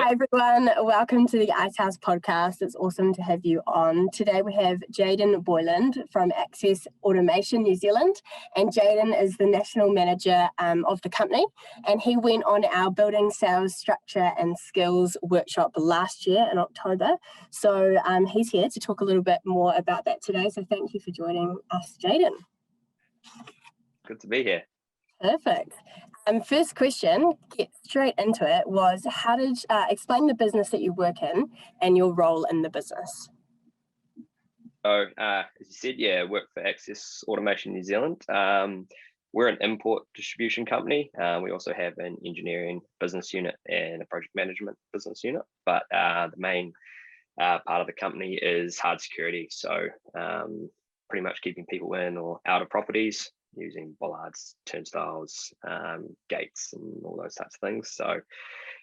Hi everyone, welcome to the Icehouse podcast. It's awesome to have you on. Today we have Jayden Boylan from Access Automation New Zealand, and Jayden is the National Manager of the company, and he went on our Building Sales Structure and Skills workshop last year in October. So he's here to talk a little bit more about that today. So thank you for joining us, Jayden. Good to be here. Perfect. First question, get straight into it, was how did explain the business that you work in and your role in the business? So, as you said, I work for Access Automation New Zealand. We're an import distribution company. We also have an engineering business unit and a project management business unit. But the main part of the company is hard security. So, pretty much keeping people in or out of properties, using bollards, turnstiles, gates, and all those types of things. So,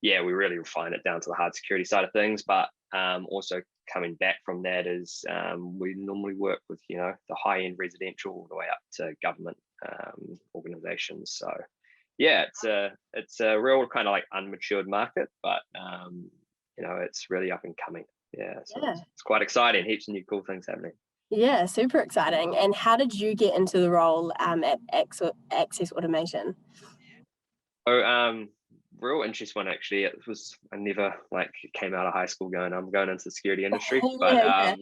we really refine it down to the hard security side of things. But also coming back from that is we normally work with the high-end residential all the way up to government organizations. So, it's a real kind of like unmatured market, but it's really up and coming. It's quite exciting. Heaps of new cool things happening. Yeah, super exciting. And how did you get into the role at Access Automation? So, real interesting one actually. I never came out of high school going, I'm going into the security industry, but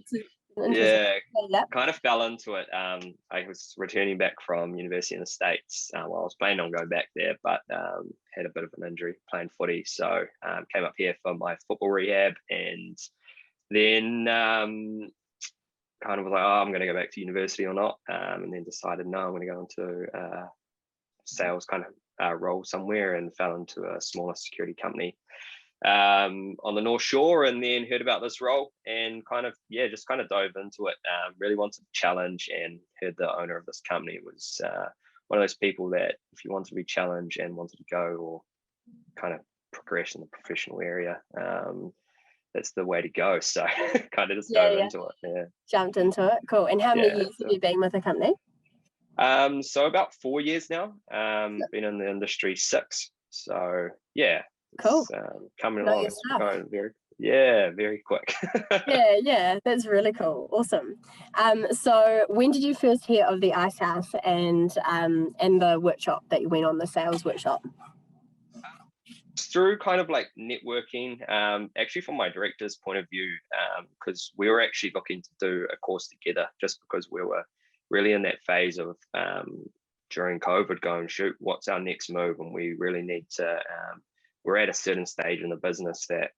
kind of fell into it. I was returning back from university in the States. I was planning on going back there, but had a bit of an injury playing footy. So came up here for my football rehab, and then kind of was like, I'm going to go back to university or not, and then decided no, I'm going to go into sales kind of role somewhere, and fell into a smaller security company on the North Shore, and then heard about this role and just dove into it. Really wanted to challenge, and heard the owner of this company was one of those people that if you wanted to be challenged and wanted to go or kind of progress in the professional area, that's the way to go. So kind of just dove into it. Yeah. Jumped into it. Cool. And how many years have you been with the company? So about 4 years now. Been in the industry 6. So cool. Coming along. It's going very quick. yeah, that's really cool. Awesome. So when did you first hear of the Icehouse and the workshop that you went on, the sales workshop? Through kind of like networking, actually from my director's point of view, because we were actually looking to do a course together, just because we were really in that phase of during COVID going, shoot, what's our next move? And we really need to, we're at a certain stage in the business that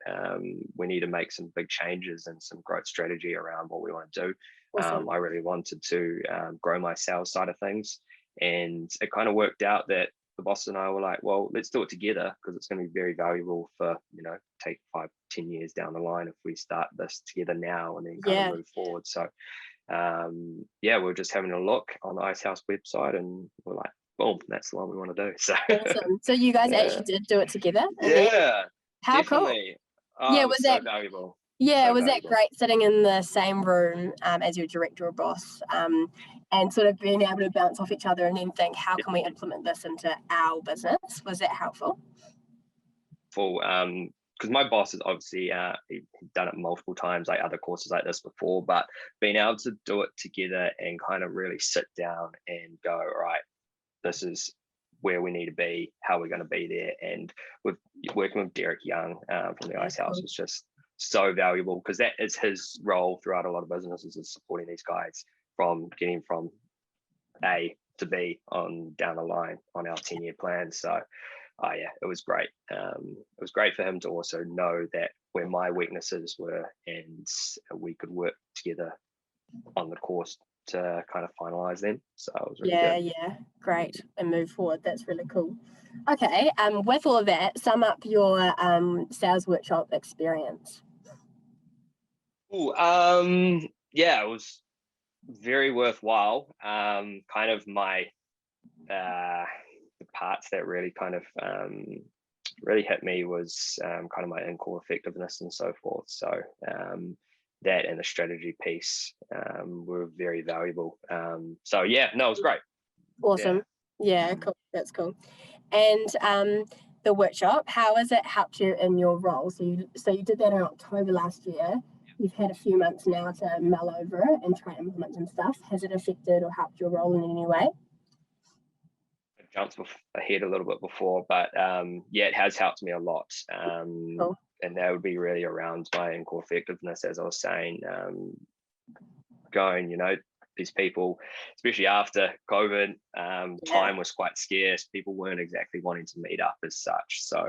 we need to make some big changes and some growth strategy around what we want to do. Awesome. I really wanted to grow my sales side of things, and it kind of worked out that the boss and I were like, well, let's do it together, because it's going to be very valuable for, take 5-10 years down the line if we start this together now and then kind of move forward. So, we're just having a look on the Icehouse website, and we're like, boom, that's the one we want to do. So, awesome. So you guys actually did do it together? How definitely. Cool. Was so that valuable? Yeah, was that great sitting in the same room as your director or boss, and sort of being able to bounce off each other and then think, how can we implement this into our business? Was that helpful? Because my boss is obviously he'd done it multiple times, like other courses like this before, but being able to do it together and kind of really sit down and go, right, this is where we need to be, how we're going to be there. And with working with Derek Young from the Icehouse was just so valuable, because that is his role throughout a lot of businesses, is supporting these guys from getting from A to B on down the line on our 10-year plan. So it was great. It was great for him to also know that where my weaknesses were, and we could work together on the course to kind of finalize them. So it was really good. Great, and move forward. That's really cool. Okay, with all of that, sum up your sales workshop experience. It was very worthwhile. Kind of my the parts that really kind of really hit me was kind of my in-call effectiveness and so forth. So that and the strategy piece were very valuable. It was great. Awesome. Yeah, cool. That's cool. And the workshop. How has it helped you in your role? So you did that in October last year. You've had a few months now to mull over it and try and implement some stuff. Has it affected or helped your role in any way? I jumped ahead a little bit before, but yeah, it has helped me a lot. Cool. And that would be really around my in-core effectiveness, as I was saying, going, these people, especially after COVID, time was quite scarce. People weren't exactly wanting to meet up as such. So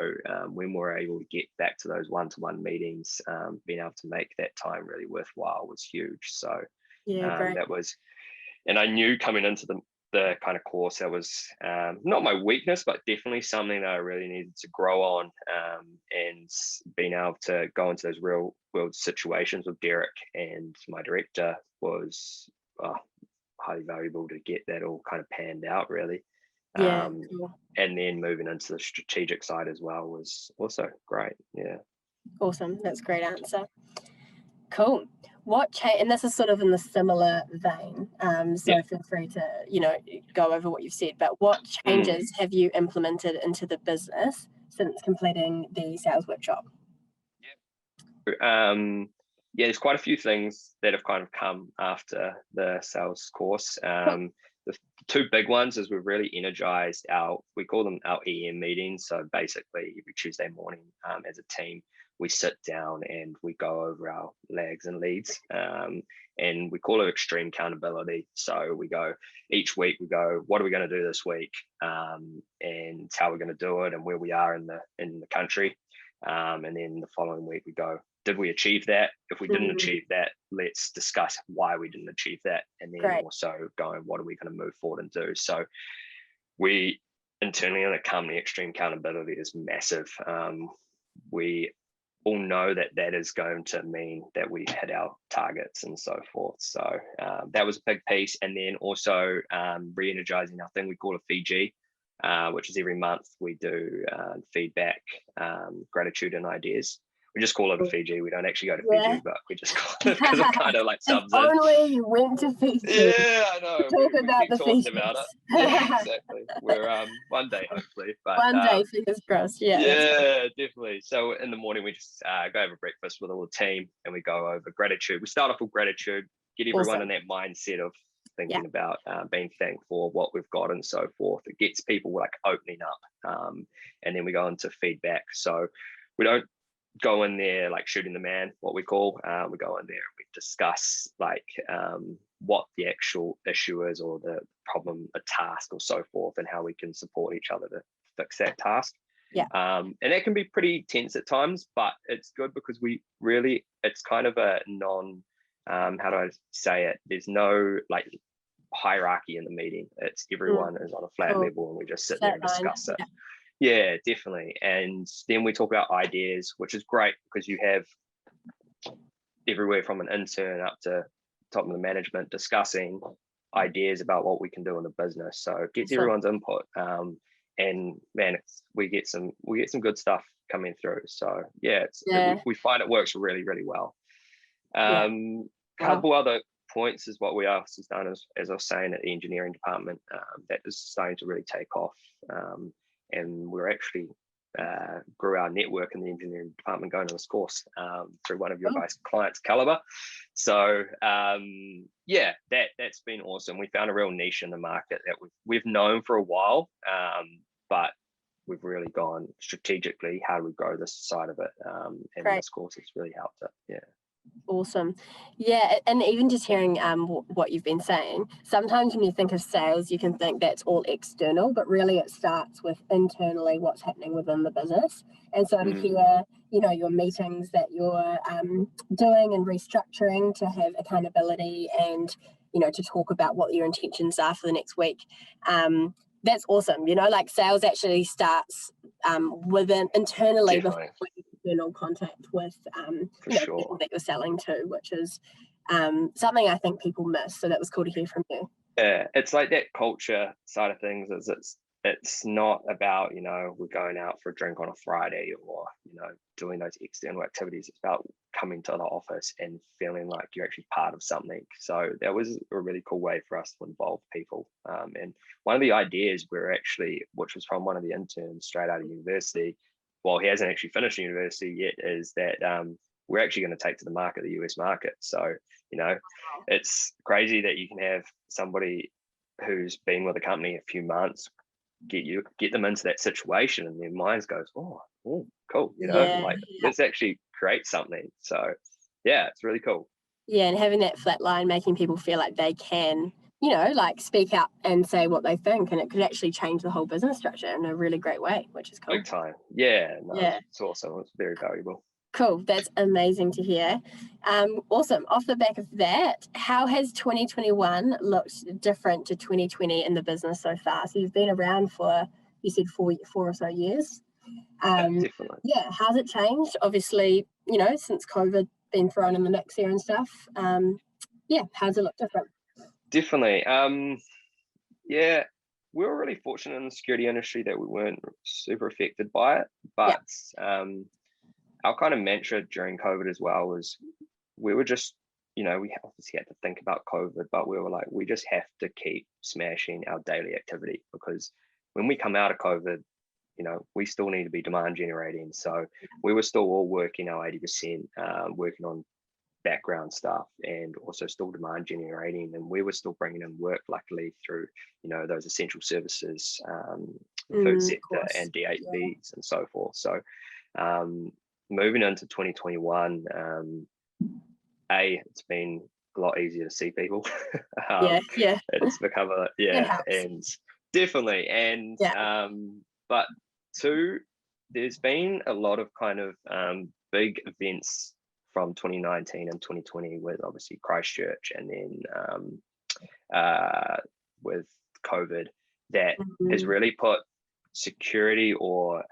when we're able to get back to those one-to-one meetings, being able to make that time really worthwhile was huge. So great. that was, and I knew coming into the kind of course that was not my weakness, but definitely something that I really needed to grow on, and being able to go into those real world situations with Derek and my director was highly valuable to get that all kind of panned out, really. Cool. And then moving into the strategic side as well was also great. Awesome. That's a great answer. Cool. And this is sort of in the similar vein, feel free to go over what you've said, but what changes have you implemented into the business since completing the sales workshop? There's quite a few things that have kind of come after the sales course. The two big ones is we've really energized we call them our EM meetings. So basically every Tuesday morning, as a team, we sit down and we go over our lags and leads, and we call it extreme accountability. So each week we go, what are we going to do this week, and how we're going to do it, and where we are in the country, and then the following week we go, did we achieve that? If we didn't achieve that, let's discuss why we didn't achieve that, and then also going, what are we going to move forward and do? So we internally in the company, extreme accountability is massive. We all know that is going to mean that we hit our targets and so forth. So that was a big piece. And then also re-energizing our thing we call a Fiji, which is every month we do feedback, gratitude and ideas. We just call it a Fiji. We don't actually go to Fiji, but we just call it because it kind of like subs in. Only you went to Fiji. Yeah, I know. Talk about the Fiji. About it. Yeah, exactly. We're one day hopefully, but one day, fingers crossed. Yeah, definitely. So in the morning we just go over breakfast with all the team, and we go over gratitude. We start off with gratitude, get everyone in that mindset of thinking about being thankful for what we've got and so forth. It gets people like opening up, and then we go into feedback. So we don't go in there like shooting the man, what we call. We go in there and we discuss like what the actual issue is, or the problem, a task or so forth, and how we can support each other to fix that task. And that can be pretty tense at times, but it's good because it's kind of a how do I say it? There's no like hierarchy in the meeting. It's everyone is on a flat level, and we just sit there and discuss it. Yeah, definitely. And then we talk about ideas, which is great because you have everywhere from an intern up to top of the management discussing ideas about what we can do in the business. So it gets everyone's input. And man, we get some good stuff coming through. So we find it works really, really well. Couple other points is what we also done as I was saying at the engineering department, that is starting to really take off. And we're actually grew our network in the engineering department going to this course through one of your guys' clients, Caliber. So that's been awesome. We found a real niche in the market that we've known for a while, but we've really gone strategically, how do we grow this side of it? And this course has really helped it. Yeah. Awesome. And even just hearing what you've been saying, sometimes when you think of sales, you can think that's all external, but really it starts with internally what's happening within the business. And so to hear, your meetings that you're doing and restructuring to have accountability and, to talk about what your intentions are for the next week, that's awesome. Like sales actually starts within internally before external contact with people that you're selling to, which is something I think people miss. So that was cool to hear from you. Yeah, it's like that culture side of things it's not about, we're going out for a drink on a Friday or, doing those external activities. It's about coming to the office and feeling like you're actually part of something. So that was a really cool way for us to involve people. And one of the ideas which was from one of the interns straight out of university, well, he hasn't actually finished university yet, is that we're actually going to take to the market, the US market. So, it's crazy that you can have somebody who's been with a company a few months, get them into that situation, and their minds goes, oh cool, let's actually create something. So yeah, it's really cool. Yeah, and having that flat line, making people feel like they can, speak out and say what they think, and it could actually change the whole business structure in a really great way, which is cool. Big time. Yeah, it's awesome. It's very valuable. Cool. That's amazing to hear. Awesome. Off the back of that, how has 2021 looked different to 2020 in the business so far? So you've been around for, you said, four or so years. Definitely. Yeah. How's it changed? Obviously, since COVID been thrown in the mix here and stuff. How's it look different? Definitely. Yeah, we were really fortunate in the security industry that we weren't super affected by it, but our kind of mantra during COVID as well was we were just, we obviously had to think about COVID, but we were like, we just have to keep smashing our daily activity, because when we come out of COVID, we still need to be demand generating. So we were still all working our 80%, working on background stuff, and also still demand generating, and we were still bringing in work, luckily, through those essential services, food sector and D8Bs and so forth. So moving into 2021, it's been a lot easier to see people. It's become and definitely, and but two, there's been a lot of kind of big events from 2019 and 2020 with obviously Christchurch, and then with COVID, that has really put security or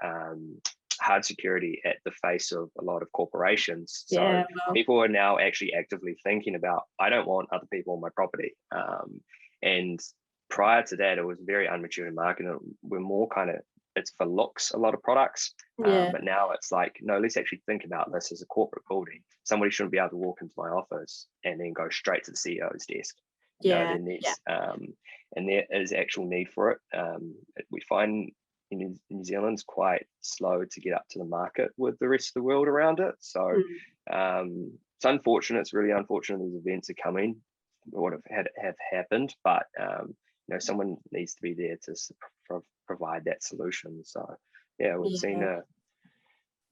hard security at the face of a lot of corporations. So people are now actually actively thinking about, I don't want other people on my property. And prior to that, it was very immature in marketing. We're more kind of, it's for looks, a lot of products. But now it's like, no, let's actually think about this as a corporate building. Somebody shouldn't be able to walk into my office and then go straight to the CEO's desk. And there is actual need for it. We find in New Zealand's quite slow to get up to the market with the rest of the world around it. So it's unfortunate. It's really unfortunate these events are coming, would have happened, but someone needs to be there to provide that solution. So we've seen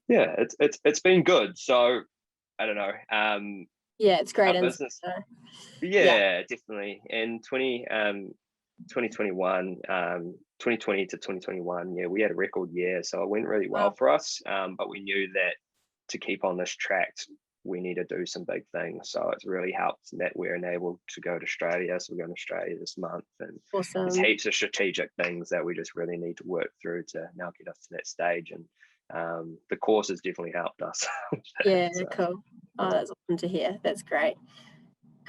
it's been good. So I don't know. It's great business. Definitely. And 2021, 2020 to 2021, we had a record year, so it went really well for us. But we knew that to keep on this track, we need to do some big things. So it's really helped that we're enabled to go to Australia. So we're going to Australia this month, and there's heaps of strategic things that we just really need to work through to now get us to that stage. And the course has definitely helped us. Cool. Oh, that's awesome to hear. That's great.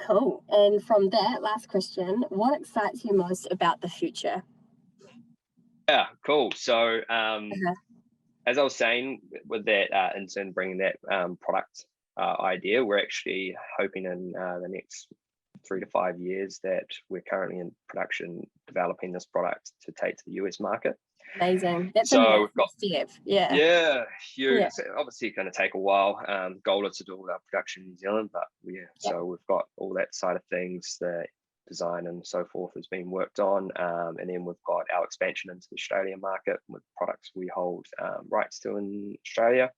Cool. And from that, last question, what excites you most about the future? Yeah, cool. So as I was saying, with that intern bringing that product idea, we're actually hoping in the next 3 to 5 years that we're currently in production developing this product to take to the US market. Amazing. That's so we've got step. Huge. So obviously going to take a while. Goal is to do all our production in New Zealand, but so we've got all that side of things, the design and so forth has been worked on, and then we've got our expansion into the Australian market with products we hold rights to in Australia.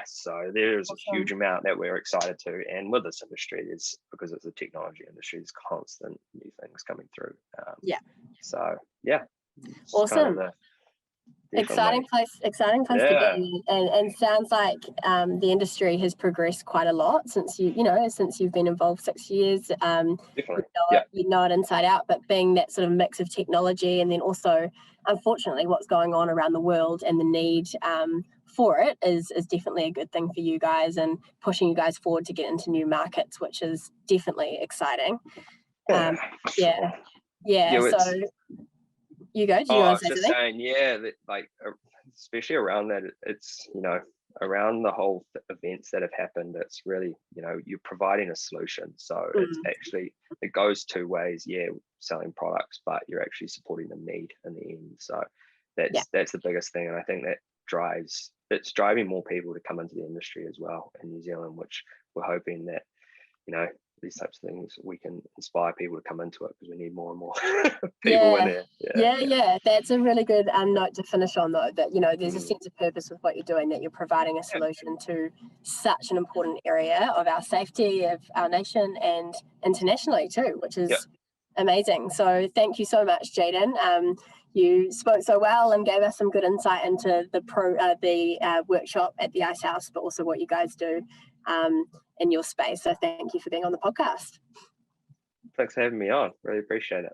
So there's a huge amount that we're excited to, and with this industry, is because it's a technology industry, there's constant new things coming through. Awesome. Kind of exciting place to be, and sounds like the industry has progressed quite a lot since you've been involved 6 years. We know it inside out, but being that sort of mix of technology, and then also unfortunately what's going on around the world and the need for it is definitely a good thing for you guys, and pushing you guys forward to get into new markets, which is definitely exciting. Yeah, Yeah, so you go. Do you I want was to say just something? saying, yeah, that, like especially around that, it's around the whole events that have happened. It's really you're providing a solution, so it's actually it goes two ways. Yeah, selling products, but you're actually supporting the need in the end. So that's the biggest thing, and I think that it's driving more people to come into the industry as well in New Zealand, which we're hoping that these types of things we can inspire people to come into it, because we need more and more people in there. Yeah. That's a really good note to finish on, though, that there's a sense of purpose with what you're doing, that you're providing a solution to such an important area of our safety, of our nation, and internationally too, which is amazing. So thank you so much, Jayden. You spoke so well and gave us some good insight into the workshop at the Icehouse, but also what you guys do in your space. So thank you for being on the podcast. Thanks for having me on. Really appreciate it.